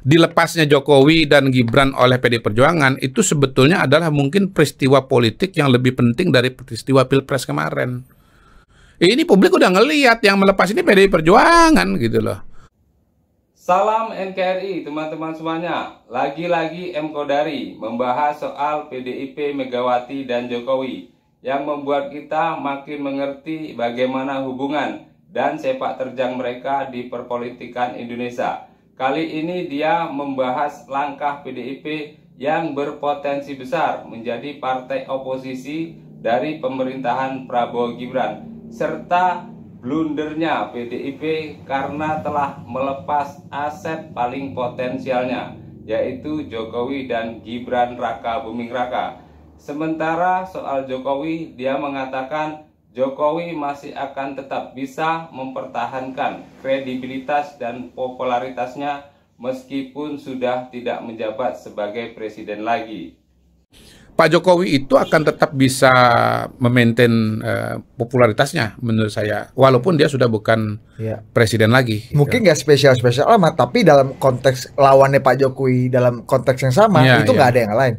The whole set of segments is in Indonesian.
dilepasnya Jokowi dan Gibran oleh PDI Perjuangan itu sebetulnya adalah mungkin peristiwa politik yang lebih penting dari peristiwa Pilpres kemarin. Ini publik udah ngelihat yang melepas ini PDI Perjuangan gitu loh. Salam NKRI teman-teman semuanya. Lagi-lagi M. Kodari membahas soal PDIP Megawati dan Jokowi yang membuat kita makin mengerti bagaimana hubungan dan sepak terjang mereka di perpolitikan Indonesia. Kali ini dia membahas langkah PDIP yang berpotensi besar menjadi partai oposisi dari pemerintahan Prabowo Gibran, serta blundernya PDIP karena telah melepas aset paling potensialnya, yaitu Jokowi dan Gibran Raka Buming Raka. Sementara soal Jokowi, dia mengatakan Jokowi masih akan tetap bisa mempertahankan kredibilitas dan popularitasnya meskipun sudah tidak menjabat sebagai presiden lagi. Pak Jokowi itu akan tetap bisa memaintain popularitasnya menurut saya, walaupun dia sudah bukan presiden lagi. Mungkin nggak spesial-spesial amat, tapi dalam konteks lawannya Pak Jokowi dalam konteks yang sama itu nggak ada yang lain.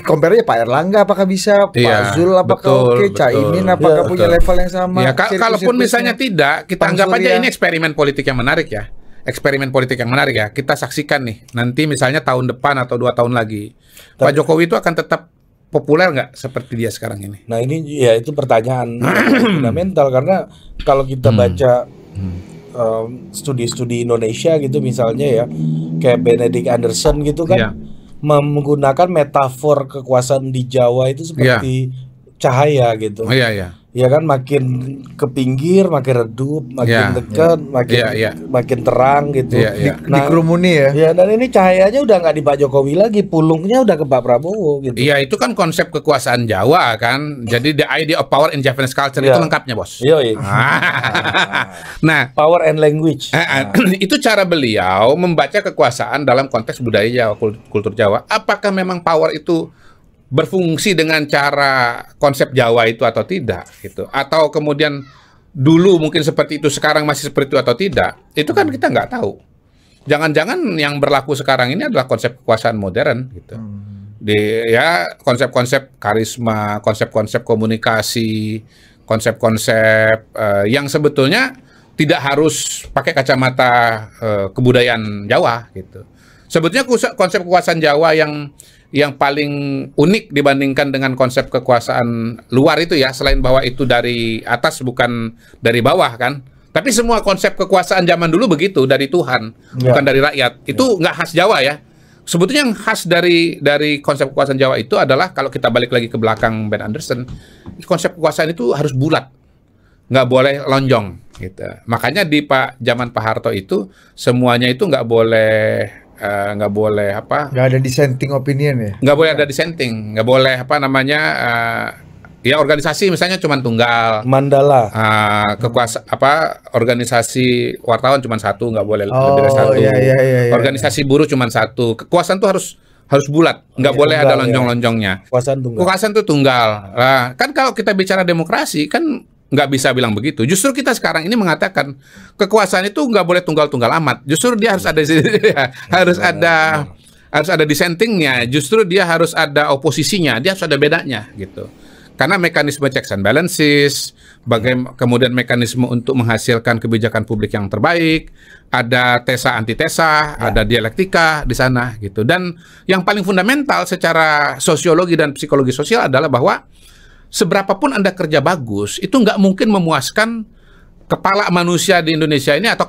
Compare-nya Pak Erlangga apakah bisa, Pak Zul apakah oke, Caimin apakah punya level yang sama. Kalaupun misalnya tidak, kita anggap aja ini eksperimen politik yang menarik ya. Eksperimen politik yang menarik ya. Kita saksikan nih, nanti misalnya tahun depan atau 2 tahun lagi, Pak Jokowi itu akan tetap populer nggak seperti dia sekarang ini? Nah ini ya itu pertanyaan fundamental, karena kalau kita baca studi-studi Indonesia gitu misalnya ya, kayak Benedict Anderson gitu kan, menggunakan metafor kekuasaan di Jawa itu seperti cahaya gitu. Ya kan, makin ke pinggir makin redup, makin dekat makin terang gitu. Dikerumuni ya. Ya, dan ini cahayanya udah nggak di Pak Jokowi lagi, pulungnya udah ke Pak Prabowo gitu. Iya, itu kan konsep kekuasaan Jawa kan. Jadi the idea of power in Japanese culture itu lengkapnya, Bos. Nah, power and language. Itu cara beliau membaca kekuasaan dalam konteks budaya Jawa, kultur Jawa. Apakah memang power itu berfungsi dengan cara konsep Jawa itu atau tidak gitu, atau kemudian dulu mungkin seperti itu, sekarang masih seperti itu atau tidak, itu kan kita nggak tahu. Jangan-jangan yang berlaku sekarang ini adalah konsep kekuasaan modern gitu. Konsep-konsep karisma, konsep-konsep komunikasi, konsep-konsep yang sebetulnya tidak harus pakai kacamata kebudayaan Jawa gitu. Sebetulnya konsep kekuasaan Jawa yang paling unik dibandingkan dengan konsep kekuasaan luar itu ya, selain bahwa itu dari atas bukan dari bawah kan. Tapi semua konsep kekuasaan zaman dulu begitu, dari Tuhan, bukan dari rakyat. Itu nggak khas Jawa ya. Sebetulnya yang khas dari konsep kekuasaan Jawa itu adalah, kalau kita balik lagi ke belakang Ben Anderson, konsep kekuasaan itu harus bulat, nggak boleh lonjong gitu. Makanya di zaman Pak Harto itu semuanya itu nggak boleh nggak ada dissenting opinion ya, nggak boleh ada dissenting, nggak boleh ya organisasi misalnya cuma tunggal, mandala, organisasi wartawan cuma satu, nggak boleh lebih dari satu, organisasi buruh cuma satu. Kekuasaan tuh harus bulat, nggak boleh ada lonjong-lonjongnya. Kekuasaan tuh tunggal. Nah, kan kalau kita bicara demokrasi kan nggak bisa bilang begitu. Justru kita sekarang ini mengatakan kekuasaan itu nggak boleh tunggal-tunggal amat. Justru dia harus ada dissentingnya. Justru dia harus ada oposisinya. Dia harus ada bedanya gitu. Karena mekanisme checks and balances, kemudian mekanisme untuk menghasilkan kebijakan publik yang terbaik, ada tesa antitesa, ada dialektika di sana gitu. Dan yang paling fundamental secara sosiologi dan psikologi sosial adalah bahwa seberapapun Anda kerja bagus, itu nggak mungkin memuaskan kepala manusia di Indonesia ini atau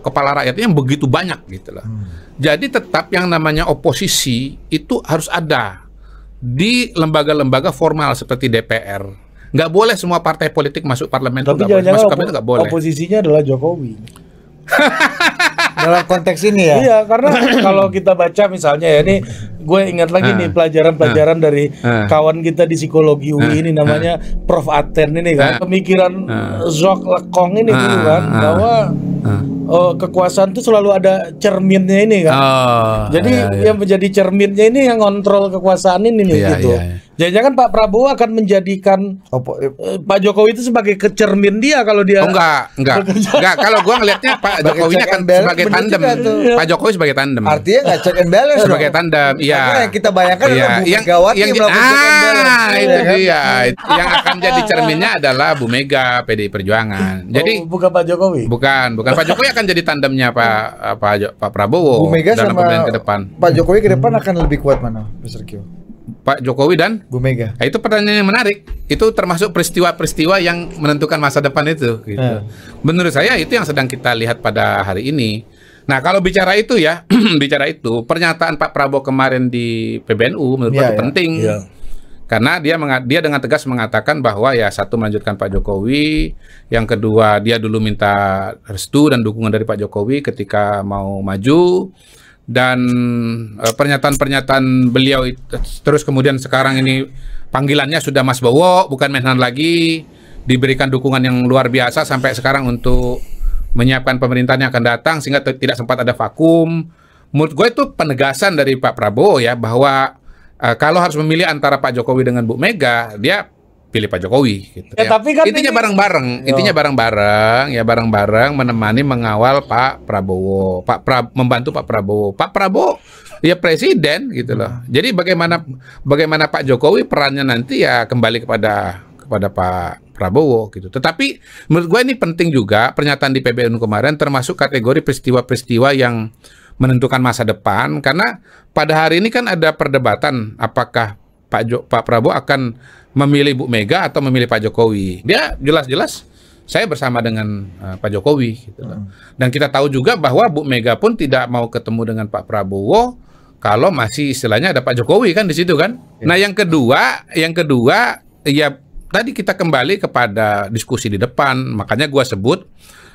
kepala rakyatnya yang begitu banyak gitu loh. Jadi tetap yang namanya oposisi itu harus ada di lembaga-lembaga formal seperti DPR. Nggak boleh semua partai politik masuk parlemen. Tapi jangan-jangan oposisinya adalah Jokowi. Dalam konteks ini ya. Iya, karena kalau kita baca misalnya ya, ini gue ingat lagi nih pelajaran-pelajaran dari kawan kita di psikologi UI ini, namanya Prof. Aten ini kan, pemikiran Jacques Lacan ini dulu kan, bahwa kekuasaan itu selalu ada cerminnya ini kan. Jadi yang menjadi cerminnya ini yang kontrol kekuasaan ini nih gitu. Jangan-jangan Pak Prabowo akan menjadikan Pak Jokowi itu sebagai kecermin dia kalau dia. Enggak. Kalau gua ngelihatnya Pak Jokowi akan sebagai tandem. Pak Jokowi sebagai tandem. Artinya nggak check and balance sebagai tandem. Iya. Yang kita bayangkan adalah Bu Megawati yang melakukan check and balance. Itu dia. Yang akan jadi cerminnya adalah Bu Mega, PDI Perjuangan. Jadi bukan Pak Jokowi. Bukan Pak Jokowi akan jadi tandemnya Pak Prabowo. Bu Mega dalam sama ke depan. Pak Jokowi ke depan akan lebih kuat mana, Mr. Q? Pak Jokowi dan Bu Mega. Nah, itu pertanyaan yang menarik. Itu termasuk peristiwa-peristiwa yang menentukan masa depan itu. Gitu. Menurut saya itu yang sedang kita lihat pada hari ini. Nah kalau bicara itu ya, bicara itu pernyataan Pak Prabowo kemarin di PBNU menurut saya penting. Karena dia dengan tegas mengatakan bahwa ya satu melanjutkan Pak Jokowi, yang kedua dia dulu minta restu dan dukungan dari Pak Jokowi ketika mau maju. Dan pernyataan-pernyataan beliau terus kemudian sekarang ini panggilannya sudah Mas Bowo bukan Menhan lagi, diberikan dukungan yang luar biasa sampai sekarang untuk menyiapkan pemerintahan yang akan datang sehingga tidak sempat ada vakum. Menurut gue itu penegasan dari Pak Prabowo ya bahwa kalau harus memilih antara Pak Jokowi dengan Bu Mega, dia pilih Pak Jokowi gitu ya. Tapi kan intinya bareng-bareng, bareng-bareng menemani mengawal Pak Prabowo, membantu Pak Prabowo. Pak Prabowo ya presiden gitu loh. Jadi bagaimana Pak Jokowi perannya nanti ya kembali kepada Pak Prabowo gitu. Tetapi menurut gue ini penting juga pernyataan di PBNU kemarin termasuk kategori peristiwa-peristiwa yang menentukan masa depan karena pada hari ini kan ada perdebatan apakah Pak Prabowo akan memilih Bu Mega atau memilih Pak Jokowi. Dia jelas-jelas saya bersama dengan Pak Jokowi gitu loh. Dan kita tahu juga bahwa Bu Mega pun tidak mau ketemu dengan Pak Prabowo kalau masih istilahnya ada Pak Jokowi kan di situ kan. Nah, yang kedua ya tadi kita kembali kepada diskusi di depan. Makanya gua sebut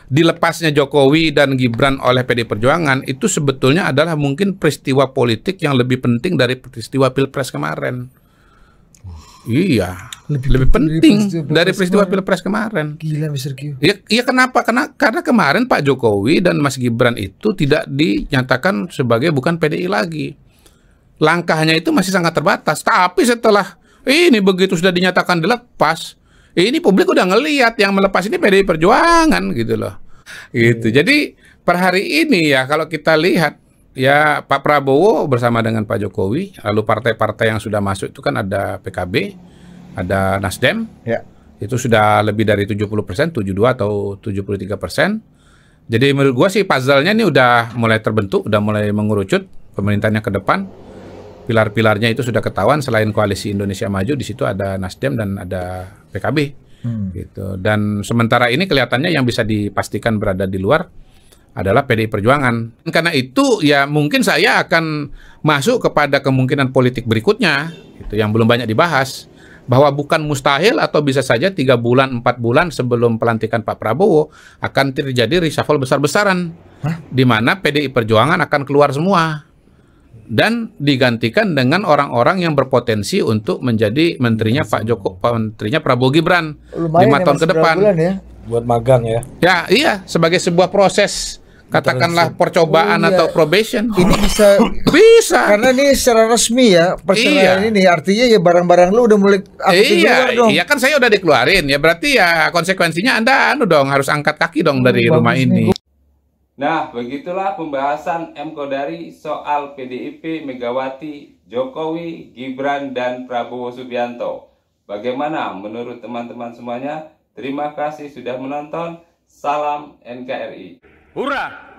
dilepasnya Jokowi dan Gibran oleh PD Perjuangan itu sebetulnya adalah mungkin peristiwa politik yang lebih penting dari peristiwa Pilpres kemarin. Iya, lebih penting dari peristiwa Pilpres kemarin. Gila, Mr. Q. Iya kenapa? Karena kemarin Pak Jokowi dan Mas Gibran itu tidak dinyatakan sebagai bukan PDI lagi. Langkahnya itu masih sangat terbatas. Tapi setelah ini begitu sudah dinyatakan dilepas, ini publik udah ngelihat yang melepas ini PDI Perjuangan gitu loh. Gitu. Jadi per hari ini ya kalau kita lihat ya Pak Prabowo bersama dengan Pak Jokowi, lalu partai-partai yang sudah masuk itu kan ada PKB, ada Nasdem, itu sudah lebih dari 70%, 72 atau 73%. Jadi menurut gua sih puzzle-nya ini udah mulai terbentuk, udah mulai mengerucut pemerintahnya ke depan. Pilar-pilarnya itu sudah ketahuan selain Koalisi Indonesia Maju di situ ada Nasdem dan ada PKB, gitu. Dan sementara ini kelihatannya yang bisa dipastikan berada di luar adalah PDI Perjuangan. Karena itu ya mungkin saya akan masuk kepada kemungkinan politik berikutnya gitu, yang belum banyak dibahas bahwa bukan mustahil atau bisa saja 3 bulan 4 bulan sebelum pelantikan Pak Prabowo akan terjadi reshuffle besar-besaran di mana PDI Perjuangan akan keluar semua dan digantikan dengan orang-orang yang berpotensi untuk menjadi menterinya menterinya Prabowo Gibran 5 tahun ke depan. Buat magang ya. Ya, iya, sebagai sebuah proses katakanlah percobaan atau probation. Ini bisa. Karena ini secara resmi ya, perceraian ini artinya ya barang-barang lu udah mulai keluar dong. Iya, kan saya udah dikeluarin. Ya berarti ya konsekuensinya Anda dong harus angkat kaki dong dari rumah ini. Nah, begitulah pembahasan M. Kodari soal PDIP, Megawati, Jokowi, Gibran, dan Prabowo Subianto. Bagaimana menurut teman-teman semuanya? Terima kasih sudah menonton. Salam NKRI. Hurrah!